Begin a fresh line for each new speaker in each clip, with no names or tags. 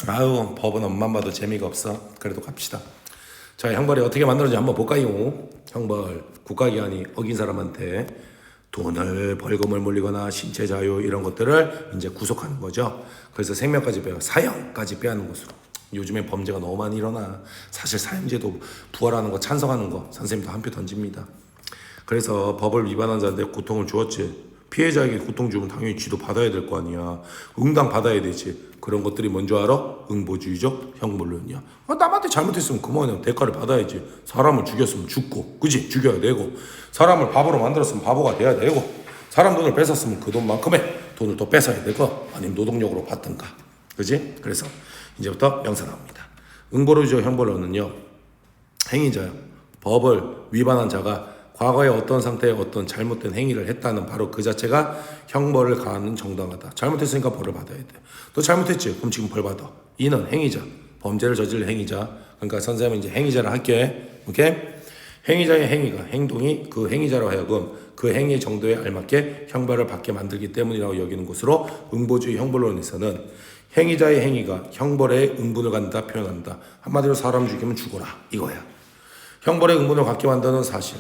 아유, 법은 엄만 봐도 재미가 없어. 그래도 갑시다. 자, 형벌이 어떻게 만들어지는지 한번 볼까요? 형벌, 국가기관이 어긴 사람한테 돈을, 벌금을 물리거나 신체 자유 이런 것들을 이제 구속하는 거죠. 그래서 생명까지 빼요. 사형까지 빼앗는 것으로. 요즘에 범죄가 너무 많이 일어나. 사실 사형제도 부활하는 거, 찬성하는 거 선생님도 한 표 던집니다. 그래서 법을 위반한 자한테 고통을 주었지. 피해자에게 고통 주면 당연히 쥐도 받아야 될 거 아니야. 응당 받아야 되지. 그런 것들이 뭔지 알아? 응보주의적 형벌론이야. 남한테 잘못했으면 그만해. 대가를 받아야지. 사람을 죽였으면 죽고, 그지? 죽여야 되고, 사람을 바보로 만들었으면 바보가 돼야 되고, 사람 돈을 뺏었으면 그 돈만큼의 돈을 또 뺏어야 되고, 아니면 노동력으로 받든가, 그지? 그래서 이제부터 명사 나옵니다. 응보주의적 형벌론은요, 행위자요, 법을 위반한 자가 과거에 어떤 상태에 어떤 잘못된 행위를 했다는 바로 그 자체가 형벌을 가하는 정당하다. 잘못했으니까 벌을 받아야 돼. 너 잘못했지? 그럼 지금 벌 받아. 이는 행위자, 범죄를 저질 행위자. 그러니까 선생님은 이제 행위자를 할게. 오케이? 행위자의 행위가, 행동이 그 행위자로 하여금 그 행위 정도에 알맞게 형벌을 받게 만들기 때문이라고 여기는 것으로 응보주의 형벌론에서는 행위자의 행위가 형벌에 응분을 갖는다 표현한다. 한마디로 사람 죽이면 죽어라 이거야. 형벌에 응분을 갖게 만드는 사실.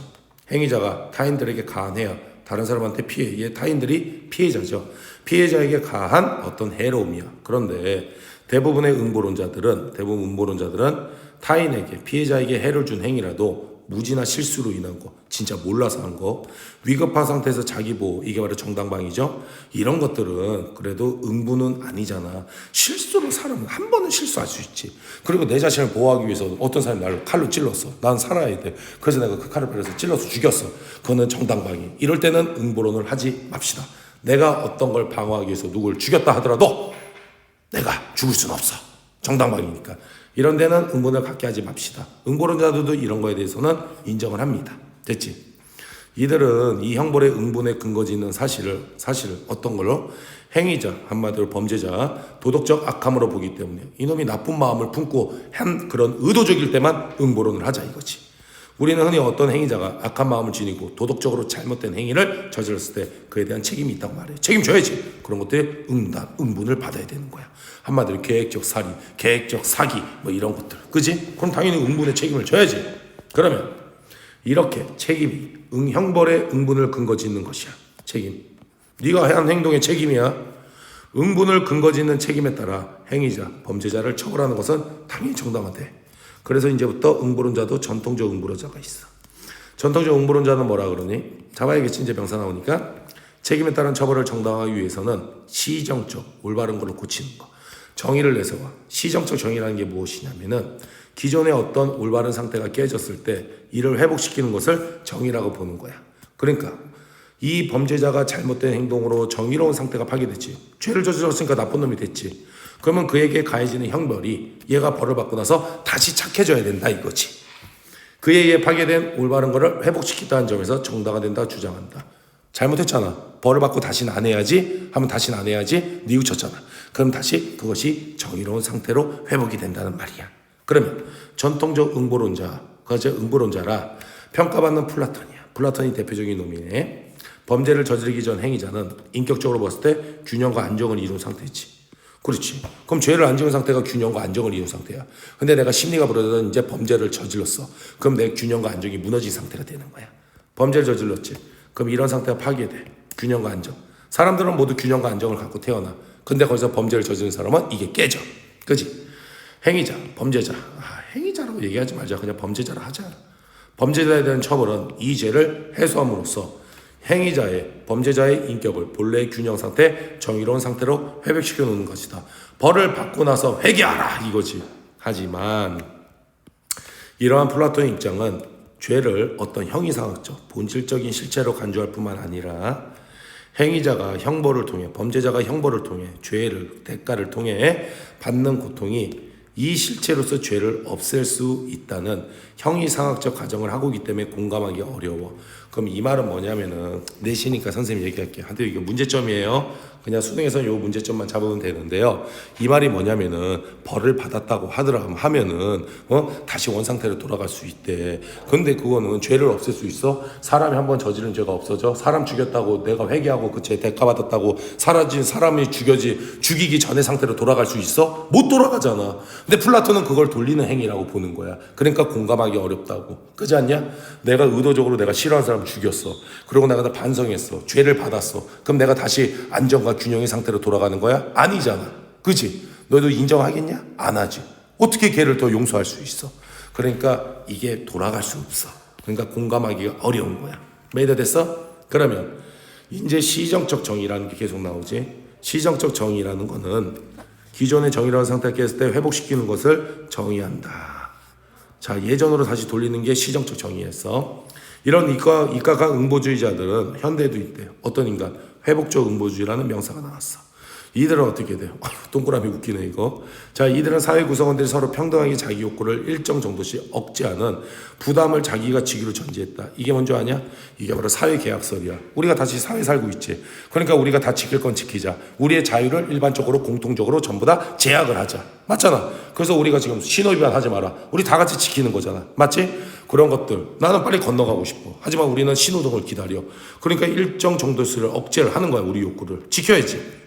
행위자가 타인들에게 가한 해야 다른 사람한테 피해, 이게 타인들이 피해자죠. 피해자에게 가한 어떤 해로움이야. 그런데 대부분 음보론자들은 타인에게, 피해자에게 해를 준 행위라도 무지나 실수로 인한 거, 진짜 몰라서 한 거, 위급한 상태에서 자기 보호, 이게 바로 정당방위죠. 이런 것들은 그래도 응부는 아니잖아. 실수로 사람은 한 번은 실수할 수 있지. 그리고 내 자신을 보호하기 위해서 어떤 사람이 나를 칼로 찔렀어. 난 살아야 돼. 그래서 내가 그 칼을 빼서 찔러서 죽였어. 그거는 정당방위. 이럴 때는 응보론을 하지 맙시다. 내가 어떤 걸 방어하기 위해서 누굴 죽였다 하더라도 내가 죽을 수는 없어. 정당방위니까. 이런 데는 응보를 갖게 하지 맙시다. 응보론자들도 이런 거에 대해서는 인정을 합니다. 됐지? 이들은 이 형벌의 응분에 근거 짓는 사실을 어떤 걸로? 행위자, 한마디로 범죄자, 도덕적 악함으로 보기 때문에 이놈이 나쁜 마음을 품고 한 그런 의도적일 때만 응보론을 하자 이거지. 우리는 흔히 어떤 행위자가 악한 마음을 지니고 도덕적으로 잘못된 행위를 저질렀을 때 그에 대한 책임이 있다고 말해. 책임져야지. 그런 것들에 응분을 받아야 되는 거야. 한마디로 계획적 살인, 계획적 사기 뭐 이런 것들. 그지? 그럼 당연히 응분의 책임을 져야지. 그러면 이렇게 책임이 형벌의 응분을 근거 짓는 것이야. 책임. 네가 한 행동의 책임이야. 응분을 근거 짓는 책임에 따라 행위자, 범죄자를 처벌하는 것은 당연히 정당하대. 그래서 이제부터 응보론자도 전통적 응보론자가 있어. 전통적 응보론자는 뭐라 그러니? 잡아야겠지. 이제 명사 나오니까. 책임에 따른 처벌을 정당화하기 위해서는 시정적, 올바른 걸로 고치는 거. 정의를 내세워. 시정적 정의라는 게 무엇이냐면은 기존의 어떤 올바른 상태가 깨졌을 때 이를 회복시키는 것을 정의라고 보는 거야. 그러니까 이 범죄자가 잘못된 행동으로 정의로운 상태가 파괴됐지. 죄를 저질렀으니까 나쁜 놈이 됐지. 그러면 그에게 가해지는 형벌이 얘가 벌을 받고 나서 다시 착해져야 된다 이거지. 그에 의해 파괴된 올바른 거를 회복시켰다는 점에서 정당화된다 주장한다. 잘못했잖아. 벌을 받고 다시는 안 해야지 하면 다시는 안 해야지 뉘우쳤잖아. 그럼 다시 그것이 정의로운 상태로 회복이 된다는 말이야. 그러면 전통적 응보론자라 평가받는 플라톤이야. 플라톤이 대표적인 놈이네. 범죄를 저지르기 전 행위자는 인격적으로 봤을 때 균형과 안정을 이룬 상태지. 그렇지. 그럼 죄를 안 지은 상태가 균형과 안정을 이룬 상태야. 근데 내가 심리가 불어다는 이제 범죄를 저질렀어. 그럼 내 균형과 안정이 무너진 상태가 되는 거야. 범죄를 저질렀지. 그럼 이런 상태가 파괴돼. 균형과 안정. 사람들은 모두 균형과 안정을 갖고 태어나. 근데 거기서 범죄를 저지른 사람은 이게 깨져. 그지? 행위자, 범죄자. 행위자라고 얘기하지 말자. 그냥 범죄자라 하자. 범죄자에 대한 처벌은 이 죄를 해소함으로써 범죄자의 인격을 본래의 균형 상태, 정의로운 상태로 회복시켜 놓는 것이다. 벌을 받고 나서 회개하라 이거지. 하지만 이러한 플라톤의 입장은 죄를 어떤 형이상학적, 본질적인 실체로 간주할 뿐만 아니라 행위자가 형벌을 통해, 범죄자가 형벌을 통해 죄를, 대가를 통해 받는 고통이 이 실체로서 죄를 없앨 수 있다는 형이상학적 가정을 하고 있기 때문에 공감하기 어려워. 그럼 이 말은 뭐냐면은 내시니까 선생님 얘기할게요. 한테 이게 문제점이에요. 그냥 수능에서는 요 문제점만 잡으면 되는데요. 이 말이 뭐냐면은 벌을 받았다고 하면은 다시 원상태로 돌아갈 수 있대. 근데 그거는 죄를 없앨 수 있어? 사람이 한번 저지른 죄가 없어져? 사람 죽였다고 내가 회개하고 그 죄 대가 받았다고 사라진 사람이 죽이기 전의 상태로 돌아갈 수 있어? 못 돌아가잖아. 근데 플라톤은 그걸 돌리는 행위라고 보는 거야. 그러니까 공감하기 어렵다고. 그렇지 않냐? 내가 의도적으로 내가 싫어하는 사람 죽였어. 그리고 내가 다 반성했어. 죄를 받았어. 그럼 내가 다시 안정과 균형의 상태로 돌아가는 거야? 아니잖아. 그치? 너희도 인정하겠냐? 안 하지. 어떻게 걔를 더 용서할 수 있어? 그러니까 이게 돌아갈 수 없어. 그러니까 공감하기가 어려운 거야. 이해됐어? 그러면 이제 시정적 정의라는 게 계속 나오지. 시정적 정의라는 거는 기존의 정의라는 상태가 깼을 때 회복시키는 것을 정의한다. 자, 예전으로 다시 돌리는 게 시정적 정의였어. 이런 이과각 응보주의자들은 현대에도 있대요. 어떤 인간? 회복적 응보주의라는 명사가 나왔어. 이들은 어떻게 돼요? 동그라미 웃기네 이거. 자, 이들은 사회 구성원들이 서로 평등하게 자기 욕구를 일정 정도씩 억제하는 부담을 자기가 지기로 전제했다. 이게 뭔지 아냐? 이게 바로 사회계약설이야. 우리가 다시 사회 살고 있지. 그러니까 우리가 다 지킬 건 지키자. 우리의 자유를 일반적으로 공통적으로 전부 다 제약을 하자. 맞잖아. 그래서 우리가 지금 신호위반 하지 마라. 우리 다 같이 지키는 거잖아. 맞지? 그런 것들 나는 빨리 건너가고 싶어. 하지만 우리는 신호등을 기다려. 그러니까 일정 정도수를 억제를 하는 거야. 우리 욕구를 지켜야지.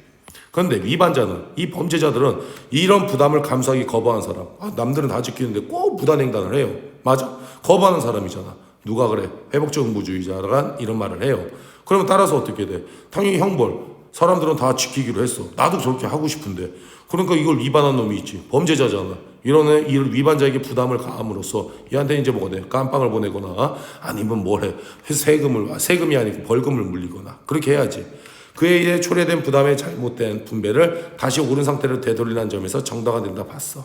그런데 위반자는, 이 범죄자들은 이런 부담을 감수하기 거부하는 사람. 남들은 다 지키는데 꼭 무단횡단을 해요. 맞아? 거부하는 사람이잖아. 누가 그래? 회복적 응보주의자가 이런 말을 해요. 그러면 따라서 어떻게 돼? 당연히 형벌. 사람들은 다 지키기로 했어. 나도 저렇게 하고 싶은데. 그러니까 이걸 위반한 놈이 있지. 범죄자잖아. 이런 위반자에게 부담을 가함으로써 얘한테 이제 뭐가 돼? 깜빵을 보내거나 아니면 뭘 해? 세금이 아니고 벌금을 물리거나 그렇게 해야지. 그에 의해 초래된 부담의 잘못된 분배를 다시 옳은 상태로 되돌리는 점에서 정당화 된다 봤어.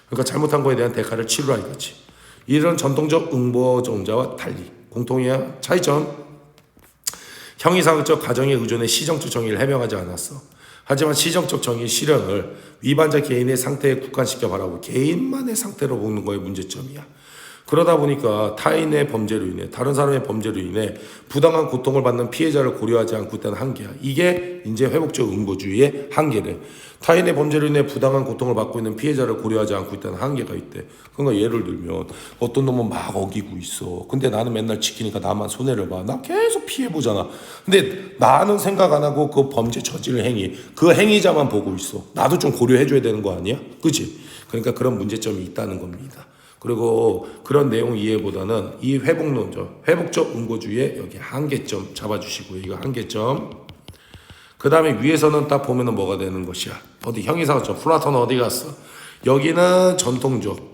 그러니까 잘못한 거에 대한 대가를 치르라 이거지. 이런 전통적 응보정자와 달리 공통이야 차이점. 형이사회적 가정의 의존의 시정적 정의를 해명하지 않았어. 하지만 시정적 정의 실현을 위반자 개인의 상태에 국한시켜 바라고 개인만의 상태로 보는 거에 문제점이야. 그러다 보니까 타인의 범죄로 인해 다른 사람의 범죄로 인해 부당한 고통을 받는 피해자를 고려하지 않고 있다는 한계야. 이게 이제 회복적 응보주의의 한계래. 타인의 범죄로 인해 부당한 고통을 받고 있는 피해자를 고려하지 않고 있다는 한계가 있대. 그러니까 예를 들면 어떤 놈은 막 어기고 있어. 근데 나는 맨날 지키니까 나만 손해를 봐. 나 계속 피해보잖아. 근데 나는 생각 안 하고 그 범죄 저지른 행위, 그 행위자만 보고 있어. 나도 좀 고려해줘야 되는 거 아니야? 그치? 그러니까 그런 문제점이 있다는 겁니다. 그리고 그런 내용 이해보다는 이 회복적 응보주의의 여기 한계점 잡아주시고요. 이거 한계점. 그 다음에 위에서는 딱 보면은 뭐가 되는 것이야. 어디 형이상처럼 플라톤 어디 갔어? 여기는 전통적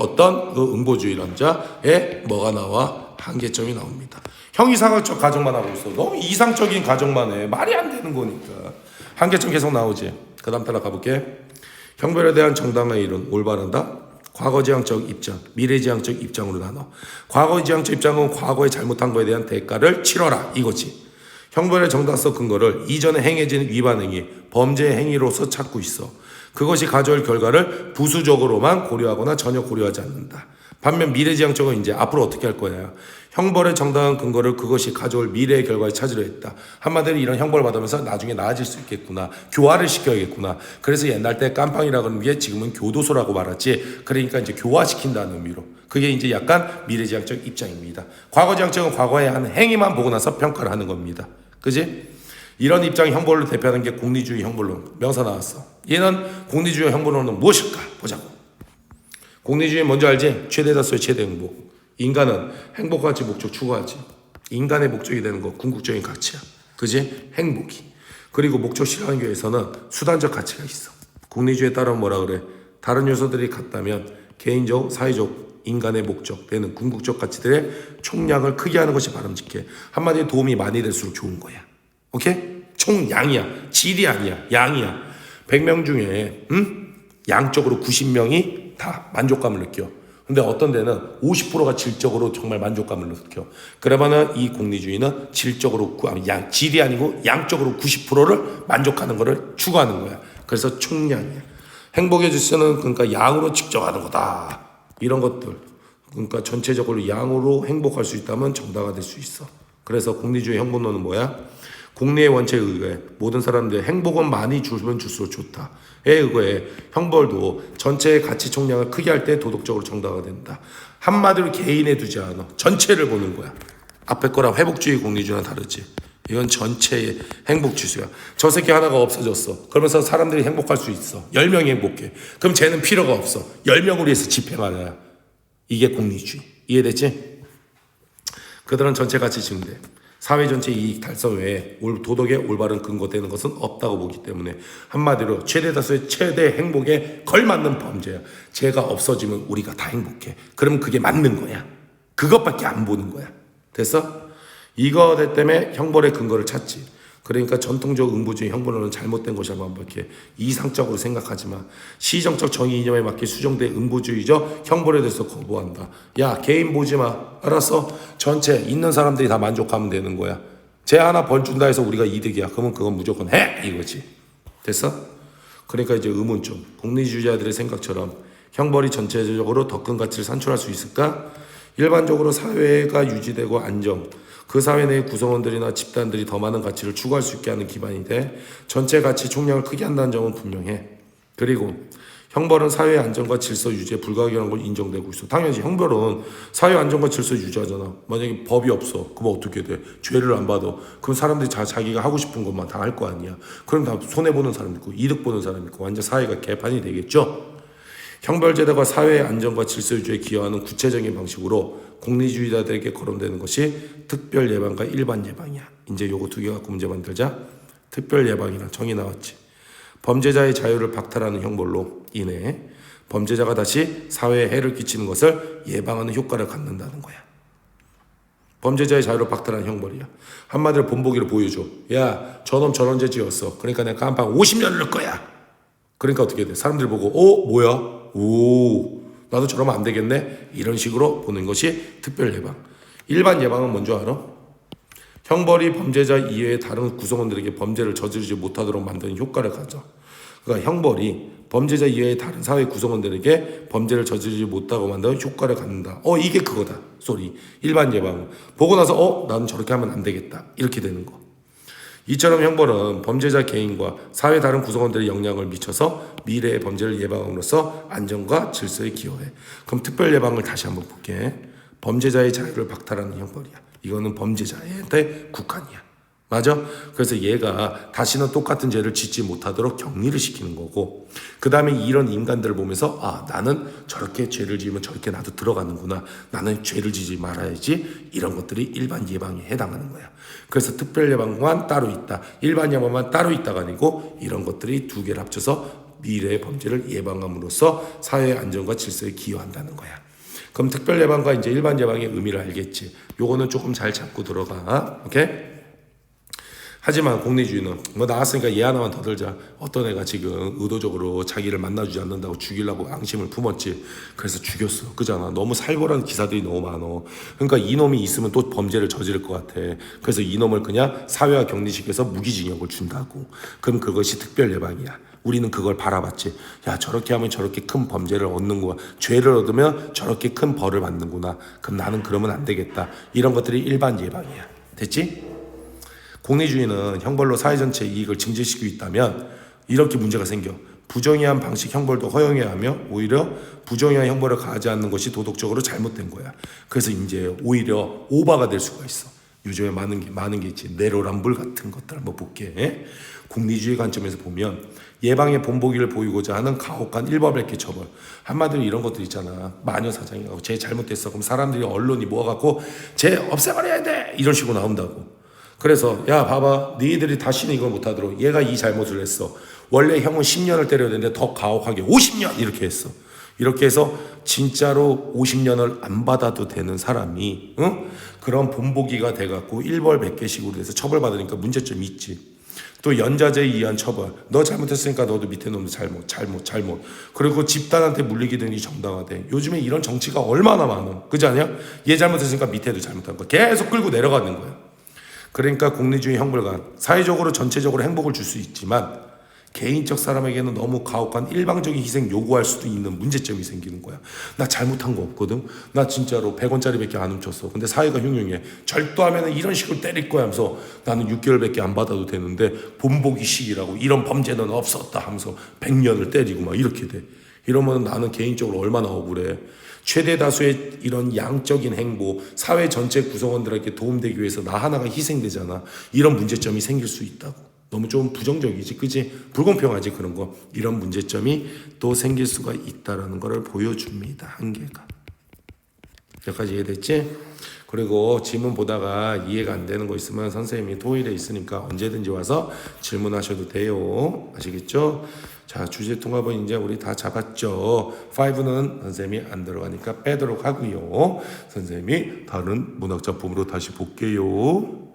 어떤 그 응보주의라는 자에 뭐가 나와? 한계점이 나옵니다. 형이상학적 가정만 하고 있어. 너무 이상적인 가정만 해. 말이 안 되는 거니까. 한계점 계속 나오지. 그 다음 따라 가볼게. 형벌에 대한 정당한 이론, 올바른다. 과거지향적 입장, 미래지향적 입장으로 나눠. 과거지향적 입장은 과거에 잘못한 거에 대한 대가를 치러라 이거지. 형벌의 정당성 근거를 이전에 행해진 위반 행위, 범죄 행위로서 찾고 있어. 그것이 가져올 결과를 부수적으로만 고려하거나 전혀 고려하지 않는다. 반면 미래지향적은 이제 앞으로 어떻게 할 거냐. 형벌의 정당한 근거를 그것이 가져올 미래의 결과에 찾으려 했다. 한마디로 이런 형벌을 받으면서 나중에 나아질 수 있겠구나. 교화를 시켜야겠구나. 그래서 옛날 때 깜빵이라고 하는 게 지금은 교도소라고 말하지. 그러니까 이제 교화시킨다는 의미로. 그게 이제 약간 미래지향적 입장입니다. 과거지향적은 과거의 한 행위만 보고 나서 평가를 하는 겁니다. 그지? 이런 입장의 형벌로 대표하는 게 공리주의 형벌론. 명사 나왔어. 얘는 공리주의 형벌론은 무엇일까? 보자고. 공리주의 뭔지 알지? 최대다수의 최대 행복. 인간은 행복할지 목적 추구하지. 인간의 목적이 되는 거 궁극적인 가치야. 그지? 행복이. 그리고 목적 실현하기 위해서는 수단적 가치가 있어. 공리주의에 따르면 뭐라 그래? 다른 요소들이 같다면 개인적, 사회적, 인간의 목적 되는 궁극적 가치들의 총량을 크게 하는 것이 바람직해. 한마디로 도움이 많이 될수록 좋은 거야. 오케이? 총량이야. 질이 아니야. 양이야. 100명 중에 양적으로 90명이 다 만족감을 느껴. 근데 어떤 데는 50%가 질적으로 정말 만족감을 느껴. 그러면은 이 공리주의는 질적으로 질이 아니고 양적으로 90%를 만족하는 거를 추구하는 거야. 그래서 총량이야. 행복의 질서는 그러니까 양으로 측정하는 거다. 이런 것들. 그러니까 전체적으로 양으로 행복할 수 있다면 정당화될 수 있어. 그래서 공리주의 형본론은 뭐야? 공리의 원칙에 의해 모든 사람들의 행복은 많이 주면 줄수록 좋다에 의해 형벌도 전체의 가치 총량을 크게 할 때 도덕적으로 정당화된다. 한마디로 개인에 두지 않아. 전체를 보는 거야. 앞에 거랑 회복주의 공리주의는 다르지. 이건 전체의 행복 지수야. 저 새끼 하나가 없어졌어. 그러면서 사람들이 행복할 수 있어. 10명이 행복해. 그럼 쟤는 필요가 없어. 10명을 위해서 집행하냐. 이게 공리주의. 이해됐지? 그들은 전체 가치 증대, 사회 전체 이익 달성 외에 도덕의 올바른 근거되는 것은 없다고 보기 때문에 한마디로 최대 다수의 최대 행복에 걸맞는 범죄야. 쟤가 없어지면 우리가 다 행복해. 그럼 그게 맞는 거야. 그것밖에 안 보는 거야. 됐어? 이거 때문에 형벌의 근거를 찾지. 그러니까 전통적 응부주의 형벌론은 잘못된 것이라고 이렇게 이상적으로 생각하지만 시정적 정의 이념에 맞게 수정된 응부주의적 형벌에 대해서 거부한다. 야, 개인 보지 마. 알았어? 전체 있는 사람들이 다 만족하면 되는 거야. 쟤 하나 벌 준다 해서 우리가 이득이야. 그러면 그건 무조건 해! 이거지. 됐어? 그러니까 이제 의문점. 공리주의자들의 생각처럼 형벌이 전체적으로 더 큰 가치를 산출할 수 있을까? 일반적으로 사회가 유지되고 안정, 그 사회 내의 구성원들이나 집단들이 더 많은 가치를 추구할 수 있게 하는 기반이 돼 전체 가치 총량을 크게 한다는 점은 분명해. 그리고 형벌은 사회 안정과 질서 유지에 불가결한 걸 인정되고 있어. 당연히 형벌은 사회 안정과 질서 유지하잖아. 만약에 법이 없어. 그럼 어떻게 돼? 죄를 안 받아. 그럼 사람들이 자기가 하고 싶은 것만 다 할 거 아니야. 그럼 다 손해보는 사람 있고 이득 보는 사람 있고 완전 사회가 개판이 되겠죠? 형벌제도가 사회의 안정과 질서 유지에 기여하는 구체적인 방식으로 공리주의자들에게 거론되는 것이 특별 예방과 일반 예방이야. 이제 요거 두 개 갖고 문제 만들자. 특별 예방이란 정의 나왔지. 범죄자의 자유를 박탈하는 형벌로 인해 범죄자가 다시 사회에 해를 끼치는 것을 예방하는 효과를 갖는다는 거야. 범죄자의 자유를 박탈하는 형벌이야. 한마디로 본보기를 보여줘. 야, 저놈 저런 죄 지었어. 그러니까 내가 깜빵 50년을 넣을 거야. 그러니까 어떻게 돼? 사람들이 보고 뭐야? 오, 나도 저러면 안 되겠네? 이런 식으로 보는 것이 특별 예방. 일반 예방은 뭔지 알아? 형벌이 범죄자 이외의 다른 구성원들에게 범죄를 저지르지 못하도록 만드는 효과를 가져. 그러니까 형벌이 범죄자 이외의 다른 사회 구성원들에게 범죄를 저지르지 못하고 만드는 효과를 갖는다. 이게 그거다. 소리. 일반 예방은 보고 나서 나는 저렇게 하면 안 되겠다. 이렇게 되는 거. 이처럼 형벌은 범죄자 개인과 사회 다른 구성원들의 영향을 미쳐서 미래의 범죄를 예방함으로써 안정과 질서에 기여해. 그럼 특별 예방을 다시 한번 볼게. 범죄자의 자유를 박탈하는 형벌이야. 이거는 범죄자한테 국한이야. 맞아? 그래서 얘가 다시는 똑같은 죄를 짓지 못하도록 격리를 시키는 거고, 그 다음에 이런 인간들을 보면서 나는 저렇게 죄를 지으면 저렇게 나도 들어가는구나, 나는 죄를 지지 말아야지, 이런 것들이 일반 예방에 해당하는 거야. 그래서 특별 예방만 따로 있다, 일반 예방만 따로 있다가 아니고 이런 것들이 두 개를 합쳐서 미래의 범죄를 예방함으로써 사회의 안정과 질서에 기여한다는 거야. 그럼 특별 예방과 이제 일반 예방의 의미를 알겠지. 요거는 조금 잘 잡고 들어가. 오케이? 하지만 공리주의는 나왔으니까 얘 하나만 더 들자. 어떤 애가 지금 의도적으로 자기를 만나주지 않는다고 죽이려고 앙심을 품었지. 그래서 죽였어. 그잖아. 너무 살벌한 기사들이 너무 많어. 그러니까 이놈이 있으면 또 범죄를 저지를 것 같아. 그래서 이놈을 그냥 사회화 격리시켜서 무기징역을 준다고. 그럼 그것이 특별 예방이야. 우리는 그걸 바라봤지. 야, 저렇게 하면 저렇게 큰 범죄를 얻는구나. 죄를 얻으면 저렇게 큰 벌을 받는구나. 그럼 나는 그러면 안 되겠다. 이런 것들이 일반 예방이야. 됐지? 공리주의는 형벌로 사회 전체 이익을 증진시키고 있다면 이렇게 문제가 생겨. 부정의한 방식 형벌도 허용해야 하며 오히려 부정의한 형벌을 가하지 않는 것이 도덕적으로 잘못된 거야. 그래서 이제 오히려 오바가 될 수가 있어. 요즘에 많은 게 있지. 내로남불 같은 것들 한번 볼게. 공리주의 관점에서 보면 예방의 본보기를 보이고자 하는 가혹한 일법백계 처벌. 한마디로 이런 것들 있잖아. 마녀 사장이라고 쟤 잘못됐어. 그럼 사람들이 언론이 모아갖고 쟤 없애버려야 돼. 이런 식으로 나온다고. 그래서 야 봐봐, 너희들이 다시는 이걸 못하도록 얘가 이 잘못을 했어. 원래 형은 10년을 때려야 되는데 더 가혹하게 50년 이렇게 했어. 이렇게 해서 진짜로 50년을 안 받아도 되는 사람이 그런 본보기가 돼갖고 일벌백계식으로 돼서 처벌받으니까 문제점이 있지. 또 연좌제에 의한 처벌. 너 잘못했으니까 너도 밑에 놈도 잘못. 그리고 집단한테 물리기든지 정당화돼. 요즘에 이런 정치가 얼마나 많아. 그렇지 않냐? 얘 잘못했으니까 밑에도 잘못한 거야. 계속 끌고 내려가는 거야. 그러니까 공리주의 형벌관 사회적으로 전체적으로 행복을 줄 수 있지만 개인적 사람에게는 너무 가혹한 일방적인 희생 요구할 수도 있는 문제점이 생기는 거야. 나 잘못한 거 없거든. 나 진짜로 100원짜리밖에 안 훔쳤어. 근데 사회가 흉흉해. 절도하면 이런 식으로 때릴 거야 하면서 나는 6개월밖에 안 받아도 되는데 본보기식이라고 이런 범죄는 없었다 하면서 100년을 때리고 막 이렇게 돼. 이러면 나는 개인적으로 얼마나 억울해. 최대 다수의 이런 양적인 행보, 사회 전체 구성원들에게 도움되기 위해서 나 하나가 희생되잖아. 이런 문제점이 생길 수 있다고. 너무 좀 부정적이지, 그치? 불공평하지, 그런 거. 이런 문제점이 또 생길 수가 있다라는 것을 보여줍니다. 한계가. 여기까지 이해됐지? 그리고 질문 보다가 이해가 안 되는 거 있으면 선생님이 토일에 있으니까 언제든지 와서 질문하셔도 돼요. 아시겠죠? 자, 주제 통합은 이제 우리 다 잡았죠. 5는 선생님이 안 들어가니까 빼도록 하고요. 선생님이 다른 문학 작품으로 다시 볼게요.